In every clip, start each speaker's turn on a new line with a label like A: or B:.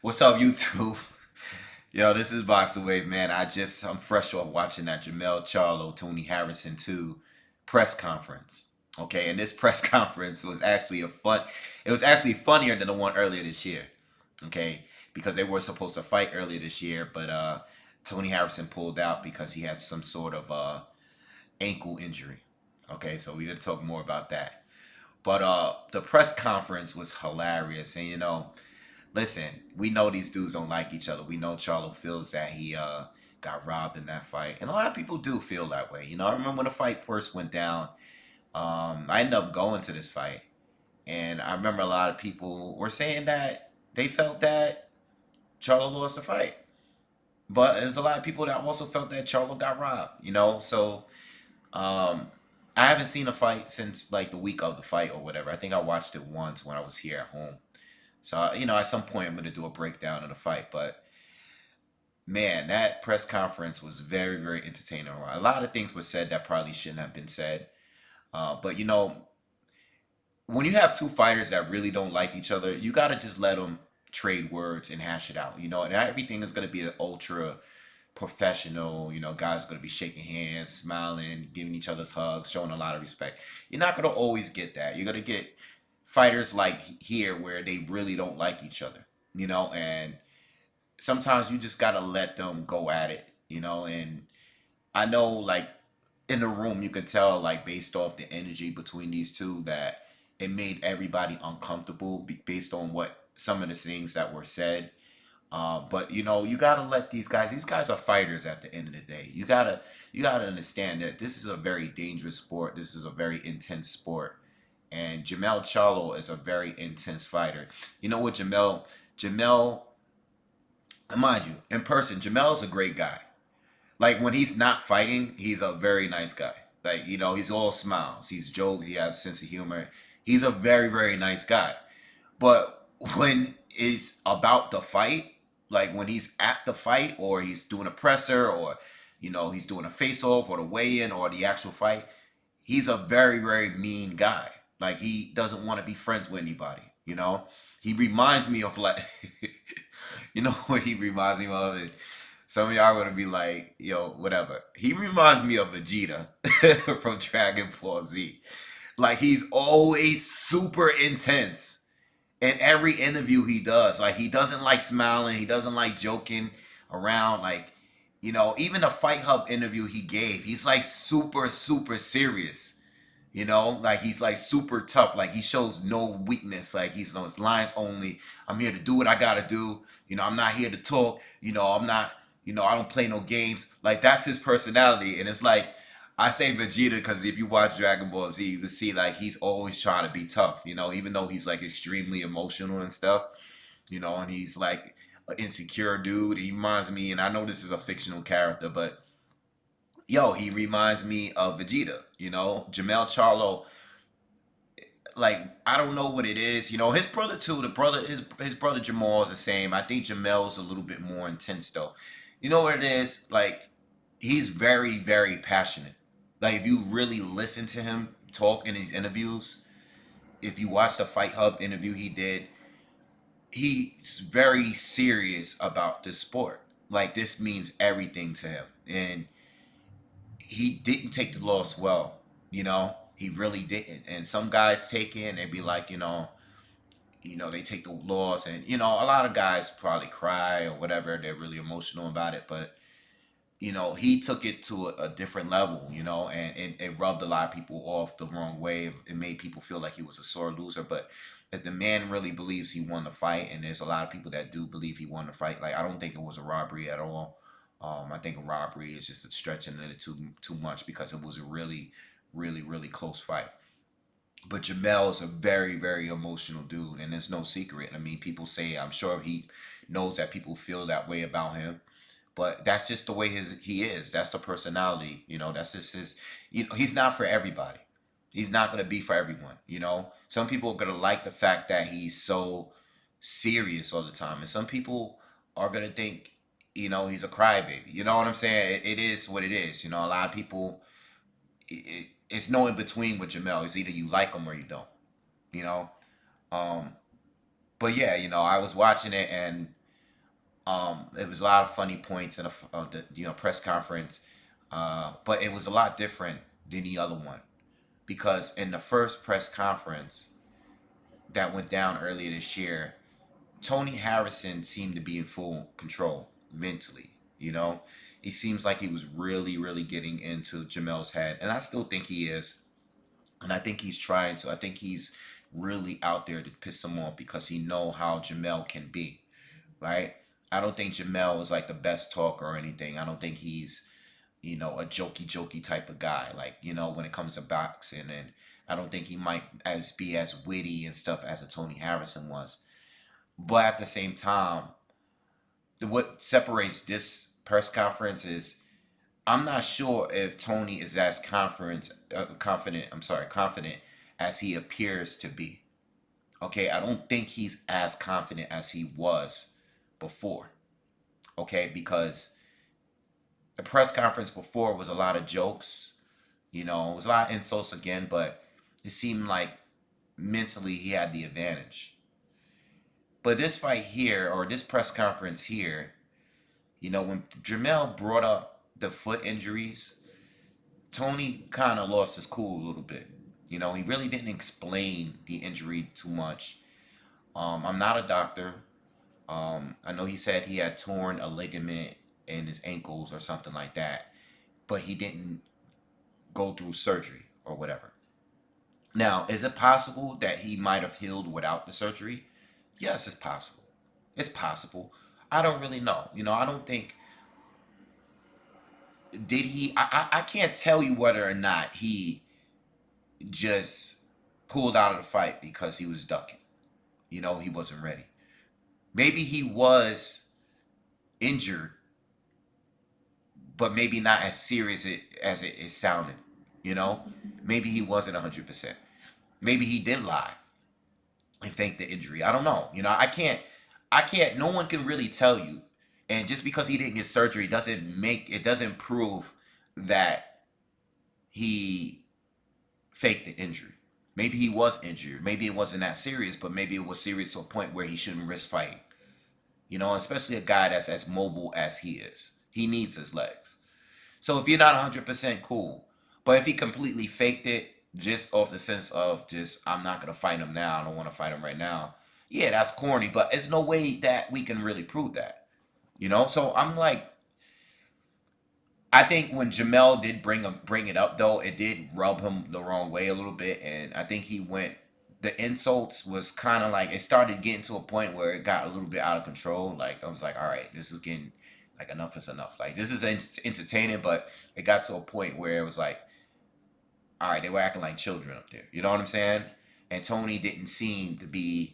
A: What's up, YouTube? Yo, this is BoxingWave, man. I'm fresh off watching that Jamel Charlo, Tony Harrison 2 press conference. Okay, and this press conference was actually it was actually funnier than the one earlier this year. Okay, because they were supposed to fight earlier this year, but Tony Harrison pulled out because he had some sort of ankle injury. Okay, so we're gonna talk more about that. But the press conference was hilarious, and listen, we know these dudes don't like each other. We know Charlo feels that he got robbed in that fight, and a lot of people do feel that way. I remember when the fight first went down. I ended up going to this fight, and I remember a lot of people were saying that they felt that Charlo lost the fight, but there's a lot of people that also felt that Charlo got robbed. So um, I haven't seen a fight since like the week of the fight or whatever. I think I watched it once when I was here at home. So, at some point I'm going to do a breakdown of the fight. But man, that press conference was very, very entertaining. A lot of things were said that probably shouldn't have been said. But, when you have two fighters that really don't like each other, you got to just let them trade words and hash it out. And everything is going to be an ultra professional. Guys are going to be shaking hands, smiling, giving each other's hugs, showing a lot of respect. You're not going to always get that. You're going to get fighters like here where they really don't like each other, and sometimes you just got to let them go at it, and I know like in the room you could tell like based off the energy between these two that it made everybody uncomfortable based on what some of the things that were said. But you gotta let these guys. These guys are fighters at the end of the day. You gotta understand that this is a very dangerous sport. This is a very intense sport, and Jamel Charlo is a very intense fighter. You know what, Jamel, mind you, in person, Jamel is a great guy. Like when he's not fighting, he's a very nice guy. Like he's all smiles. He's jokes. He has a sense of humor. He's a very very nice guy. But when it's about the fight, like when he's at the fight or he's doing a presser or he's doing a face off or the weigh in or the actual fight, he's a very very mean guy. Like he doesn't want to be friends with anybody. He reminds me of like what he reminds me of. Some of y'all are gonna be like, yo, whatever. He reminds me of Vegeta from Dragon Ball Z. Like he's always super intense in every interview he does. Like he doesn't like smiling, he doesn't like joking around. Like, even the Fight Hub interview he gave, he's like super, super serious. Like he's like super tough. Like he shows no weakness. Like he's it's lines only. I'm here to do what I gotta do. I'm not here to talk. I'm not. I don't play no games. Like that's his personality, and it's like I say Vegeta because if you watch Dragon Ball Z, you can see like he's always trying to be tough. Even though he's like extremely emotional and stuff. And he's like an insecure dude. He reminds me, and I know this is a fictional character, but yo, he reminds me of Vegeta. Jamel Charlo. Like I don't know what it is. His brother too. His brother Jamal is the same. I think Jamel's a little bit more intense though. You know what it is? Like he's very very passionate. Like if you really listen to him talk in these interviews, if you watch the Fight Hub interview he did, he's very serious about this sport. Like this means everything to him, and he didn't take the loss well. He really didn't. And some guys take it and they be like, they take the loss, and a lot of guys probably cry or whatever. They're really emotional about it, but he took it to a different level, and it rubbed a lot of people off the wrong way. It made people feel like he was a sore loser. But if the man really believes he won the fight, and there's a lot of people that do believe he won the fight, like I don't think it was a robbery at all. I think a robbery is just a stretching it too much because it was a really, really, really close fight. But Jamel is a very, very emotional dude, and it's no secret. I mean, people say, I'm sure he knows that people feel that way about him, but that's just the way he is. That's the personality. That's just his. He's not for everybody. He's not gonna be for everyone. Some people are gonna like the fact that he's so serious all the time, and some people are gonna think, he's a crybaby. You know what I'm saying? It is what it is. A lot of people. It's no in between with Jamel. It's either you like him or you don't. You know. Um, but yeah, I was watching it, and It was a lot of funny points in the press conference, but it was a lot different than the other one because in the first press conference that went down earlier this year, Tony Harrison seemed to be in full control mentally. He seems like he was really, really getting into Jamel's head, and I still think he is, and I think he's trying to. I think he's really out there to piss him off because he know how Jamel can be, right? I don't think Jamel is like the best talker or anything. I don't think he's a jokey type of guy. Like when it comes to boxing, and I don't think he might be as witty and stuff as a Tony Harrison was. But at the same time, what separates this press conference is I'm not sure if Tony is as confident. I'm sorry, confident as he appears to be. Okay, I don't think he's as confident as he was before. Okay, because the press conference before was a lot of jokes. It was a lot of insults again, but it seemed like mentally he had the advantage. But this fight here, or this press conference here, when Jamel brought up the foot injuries, Tony kind of lost his cool a little bit. He really didn't explain the injury too much. I'm not a doctor. I know he said he had torn a ligament in his ankles or something like that, but he didn't go through surgery or whatever. Now, is it possible that he might have healed without the surgery? Yes, it's possible. It's possible. I don't really know. I don't think did he. I can't tell you whether or not he just pulled out of the fight because he was ducking. He wasn't ready. Maybe he was injured, but maybe not as serious as it is sounding. Maybe he wasn't 100%. Maybe he did lie and fake the injury. I don't know. I can't. No one can really tell you. And just because he didn't get surgery doesn't prove that he faked the injury. Maybe he was injured. Maybe it wasn't that serious, but maybe it was serious to a point where he shouldn't risk fighting. Especially a guy that's as mobile as he is. He needs his legs. So if you're not 100% cool, but if he completely faked it just off the sense of just, I'm not going to fight him now, I don't want to fight him right now, yeah, that's corny, but there's no way that we can really prove that. So I'm like, I think when Jamel did bring it up though, it did rub him the wrong way a little bit, and I think he went. The insults was kind of like it started getting to a point where it got a little bit out of control. Like I was like, all right, this is getting like enough is enough. Like this is entertaining, but it got to a point where it was like, all right, they were acting like children up there. You know what I'm saying? And Tony didn't seem to be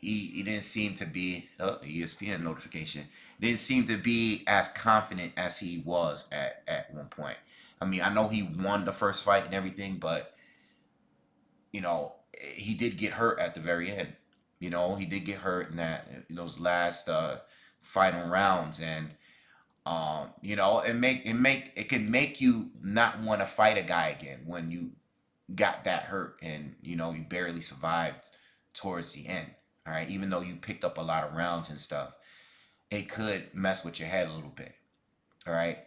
A: he didn't seem to be ESPN notification didn't seem to be as confident as he was at one point. I mean, I know he won the first fight and everything, but he did get hurt at the very end. He did get hurt in those last final rounds, and it can make you not want to fight a guy again when you got that hurt and you barely survived towards the end. All right, even though you picked up a lot of rounds and stuff, it could mess with your head a little bit. All right.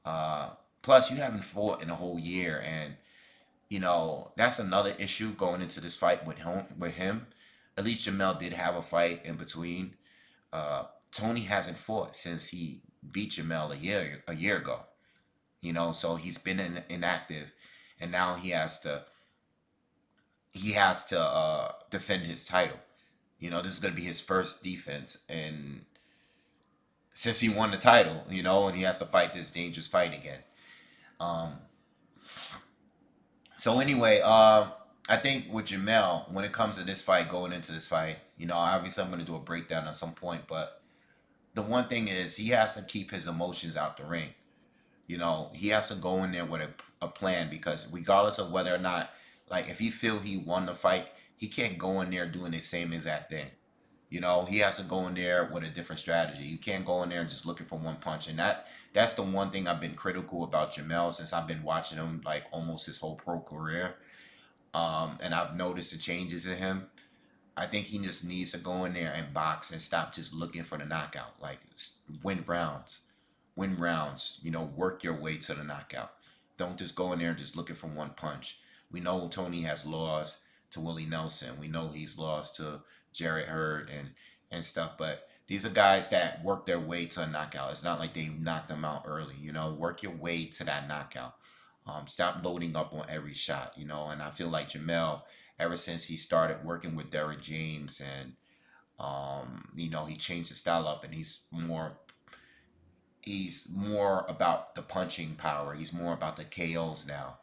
A: Uh, Plus, you haven't fought in a whole year, and that's another issue going into this fight with him. At least Jamel did have a fight in between. Tony hasn't fought since he beat Jamel a year ago. So he's been inactive, and now he has to defend his title. This is gonna be his first defense, and since he won the title, and he has to fight this dangerous fight again. Um, so anyway, I think with Jamel, when it comes to this fight, going into this fight, obviously I'm gonna do a breakdown at some point, but the one thing is he has to keep his emotions out the ring. He has to go in there with a plan because regardless of whether or not, like, if he feel he won the fight, he can't go in there doing the same exact thing. He has to go in there with a different strategy. You can't go in there just looking for one punch, and that's the one thing I've been critical about Jamel since I've been watching him like almost his whole pro career. And I've noticed the changes in him. I think he just needs to go in there and box and stop just looking for the knockout. Like win rounds, win rounds. Work your way to the knockout. Don't just go in there and just looking for one punch. We know Tony has lost to Willie Nelson. We know he's lost to Jarrett Hurd and stuff. But these are guys that work their way to a knockout. It's not like they knocked them out early. Work your way to that knockout. Stop loading up on every shot. And I feel like Jamel, ever since he started working with Derrick James, and he changed his style up, and he's more about the punching power. He's more about the KOs now.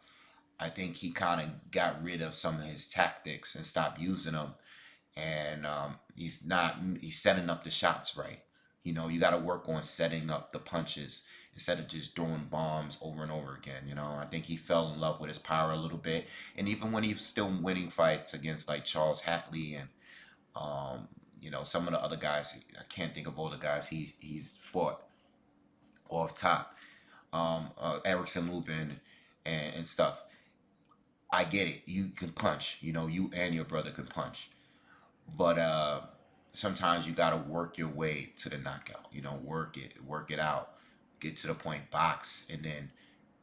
A: I think he kind of got rid of some of his tactics and stopped using them, and he's setting up the shots right. You got to work on setting up the punches instead of just throwing bombs over and over again. I think he fell in love with his power a little bit, and even when he's still winning fights against like Charles Hatley and some of the other guys, I can't think of all the guys he's fought off top, Erickson Lubin and stuff. I get it. You can punch. You and your brother can punch. But sometimes you gotta work your way to the knockout. Work it out, get to the point, box, and then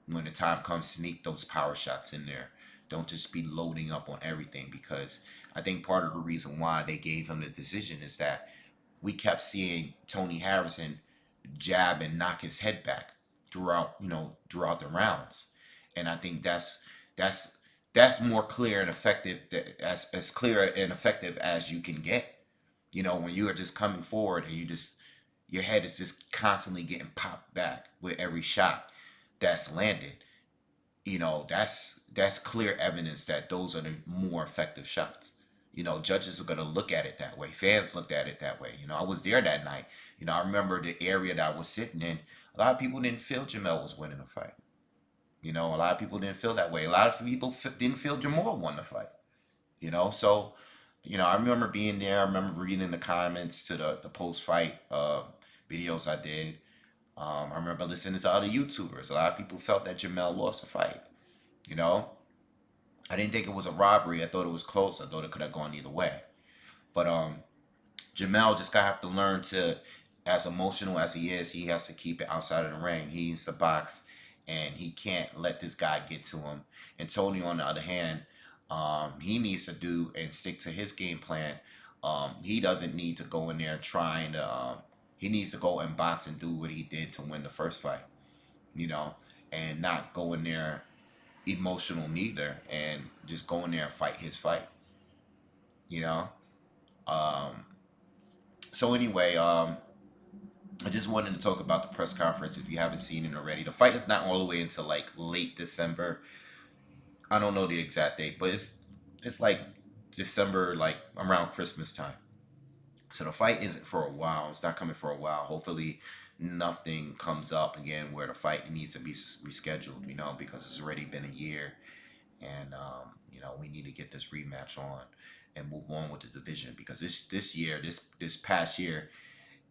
A: when the time comes, sneak those power shots in there. Don't just be loading up on everything, because I think part of the reason why they gave him the decision is that we kept seeing Tony Harrison jab and knock his head back throughout the rounds, and I think that's more clear and effective, as clear and effective as you can get. When you are just coming forward and your head is just constantly getting popped back with every shot that's landed. That's clear evidence that those are the more effective shots. Judges are gonna look at it that way. Fans looked at it that way. I was there that night. I remember the area that I was sitting in. A lot of people didn't feel Jamel was winning the fight. A lot of people didn't feel that way. A lot of people didn't feel Jamal won the fight. So I remember being there. I remember reading the comments to the post fight videos I did. I remember listening to other YouTubers. A lot of people felt that Jamel lost the fight. You know, I didn't think it was a robbery. I thought it was close. I thought it could have gone either way. But Jamel just gotta have to learn to, as emotional as he is, he has to keep it outside of the ring. He needs to box, and he can't let this guy get to him. And Tony, on the other hand, he needs to do and stick to his game plan. He doesn't need to go in there trying to. He needs to go and box and do what he did to win the first fight. You know, and not go in there emotional neither, and just go in there and fight his fight. You know. Um, so anyway, I just wanted to talk about the press conference if you haven't seen it already. The fight is not all the way until like late December. I don't know the exact date, but it's like December, like around Christmas time. So the fight isn't for a while. It's not coming for a while. Hopefully, nothing comes up again where the fight needs to be rescheduled. Because it's already been a year, and we need to get this rematch on and move on with the division, because this past year,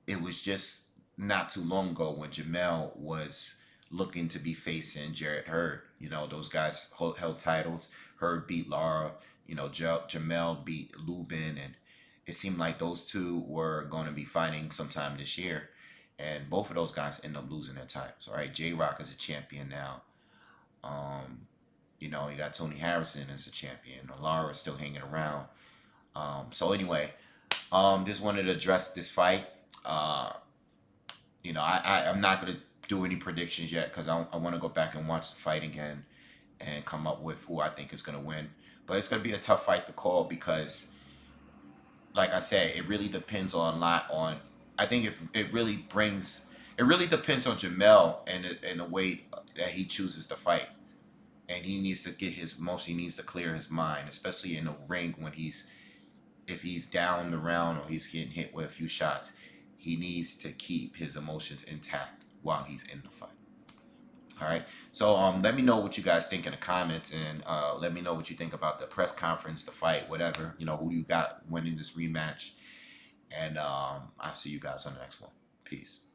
A: it was just not too long ago when Jamel was looking to be facing Jarrett Hurd. Those guys held titles. Hurd beat Lara. Jamel beat Lubin, and it seemed like those two were going to be fighting sometime this year. And both of those guys end up losing their titles. All right, J Rock is a champion now. Um, you got Tony Harrison as a champion. Lara is still hanging around. So anyway, just wanted to address this fight. Uh, I'm not gonna do any predictions yet, because I want to go back and watch the fight again and come up with who I think is gonna win. But it's gonna be a tough fight to call, because, like I said, it really depends on a lot on. I think if it really depends on Jamel and the way that he chooses to fight, and he needs to get his emotion. He needs to clear his mind, especially in the ring when if he's down the round or he's getting hit with a few shots. He needs to keep his emotions intact while he's in the fight. All right. So let me know what you guys think in the comments, and let me know what you think about the press conference, the fight, whatever. Who you got winning this rematch. And I'll see you guys on the next one. Peace.